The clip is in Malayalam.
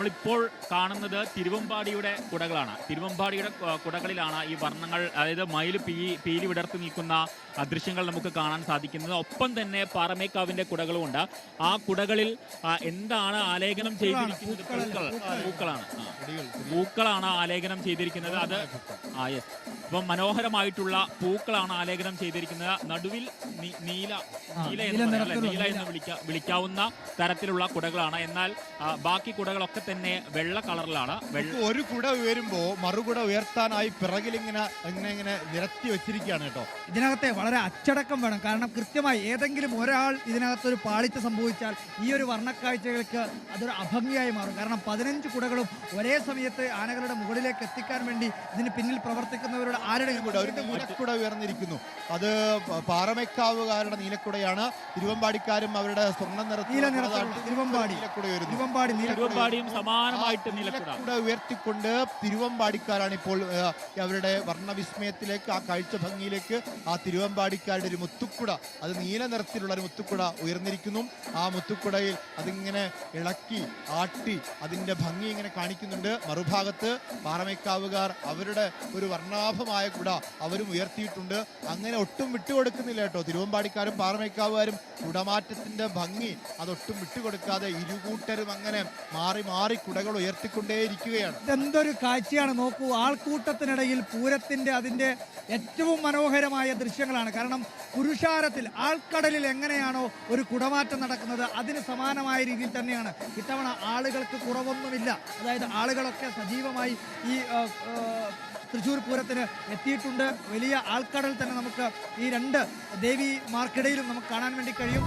നമ്മളിപ്പോൾ കാണുന്നത് തിരുവമ്പാടിയുടെ കുടകളാണ്. തിരുവമ്പാടിയുടെ കുടകളിലാണ് ഈ വർണ്ണങ്ങൾ, അതായത് മയിൽ പീലി വിടർത്തി നിൽക്കുന്ന ദൃശ്യങ്ങൾ നമുക്ക് കാണാൻ സാധിക്കുന്നത്. ഒപ്പം തന്നെ പാറമേക്കാവിന്റെ കുടകളുമുണ്ട്. ആ കുടകളിൽ എന്താണ് ആലേഖനം ചെയ്തിരിക്കുന്നത്? പൂക്കളാണ് ആലേഖനം ചെയ്തിരിക്കുന്നത്. അത് യെസ്, അപ്പം മനോഹരമായിട്ടുള്ള പൂക്കളാണ് ആലേഖനം ചെയ്തിരിക്കുന്നത്. നടുവിൽ നീല എന്ന് വിളിക്കാവുന്ന തരത്തിലുള്ള കുടകളാണ്. എന്നാൽ ബാക്കി കുടകളൊക്കെ തന്നെ വെള്ള കളറിലാണ്. ഒരു കുട ഉയരുമ്പോ മറുകുട ഉയർത്താനായി പിറകിൽ ഇങ്ങനെ നിരത്തി വെച്ചിരിക്കുകയാണ് കേട്ടോ. ഇതിനകത്തെ വളരെ അച്ചടക്കം വേണം. കാരണം കൃത്യമായി ഏതെങ്കിലും ഒരാൾ ഇതിനകത്തൊരു പാളിച്ച സംഭവിച്ചാൽ ഈ ഒരു വർണ്ണക്കാഴ്ചകൾക്ക് അതൊരു അഭംഗിയായി മാറും. കാരണം 15 കുടകളും ഒരേ സമയത്ത് ആനകളുടെ മുകളിലേക്ക് എത്തിക്കാൻ വേണ്ടി ഇതിന് പിന്നിൽ പ്രവർത്തിക്കുന്നവരുടെ ആരുടെ നീലക്കുട ഉയർന്നിരിക്കുന്നു. അത് പാറമേക്കാവുകാരുടെ നീലക്കുടയാണ്. തിരുവമ്പാടിക്കാരും അവരുടെ സ്വർണ്ണ തിരുവമ്പാടിയും സമാനമായിട്ട് നീലക്കുട ഉയർത്തിക്കൊണ്ട് തിരുവമ്പാടിക്കാരാണ് ഇപ്പോൾ അവരുടെ വർണ്ണവിസ്മയത്തിലേക്ക്, ആ കാഴ്ച ഭംഗിയിലേക്ക് ആ തിരുവമ്പാടിക്കാരുടെ ഒരു മുത്തുക്കുട, അത് നീല നിറത്തിലുള്ള ഒരു മുത്തുക്കുട ഉയർന്നിരിക്കുന്നു. ആ മുത്തുക്കുടയിൽ അതിങ്ങനെ ഇളക്കി ആട്ടി അതിന്റെ ഭംഗി ഇങ്ങനെ കാണിക്കുന്നുണ്ട്. മറുഭാഗത്ത് പാറമേക്കാവുകാർ അവരുടെ ഒരു വർണ്ണാഭമായ കുട അവരും ഉയർത്തിയിട്ടുണ്ട്. അങ്ങനെ ഒട്ടും വിട്ടുകൊടുക്കുന്നില്ല കേട്ടോ. തിരുവമ്പാടിക്കാരും പാറമേക്കാവുകാരും കുടമാറ്റത്തിന്റെ ഭംഗി അതൊട്ടും വിട്ടുകൊടുക്കാതെ ഇരുകൂട്ടരും അങ്ങനെ മാറി മാറി കുടകൾ ഉയർത്തിക്കൊണ്ടേയിരിക്കുകയാണ്. എന്തൊരു കാഴ്ചയാണ് നോക്കൂ. ആൾക്കൂട്ടത്തിനിടയിൽ പൂരത്തിന്റെ അതിന്റെ ഏറ്റവും മനോഹരമായ ദൃശ്യങ്ങളാണ്. കാരണം പുരുഷാരത്തിൽ ആൾക്കടലിൽ എങ്ങനെയാണോ ഒരു കുടമാറ്റം നടക്കുന്നത് അതിന് സമാനമായ രീതിയിൽ തന്നെയാണ് ഇത്തവണ. ആളുകൾക്ക് കുറവൊന്നുമില്ല. അതായത് ആളുകളൊക്കെ സജീവമായി ഈ തൃശ്ശൂർ പൂരത്തിന് എത്തിയിട്ടുണ്ട്. വലിയ ആൾക്കടൽ തന്നെ നമുക്ക് ഈ രണ്ട് ദേവിമാർക്കിടയിലും നമുക്ക് കാണാൻ വേണ്ടി കഴിയും.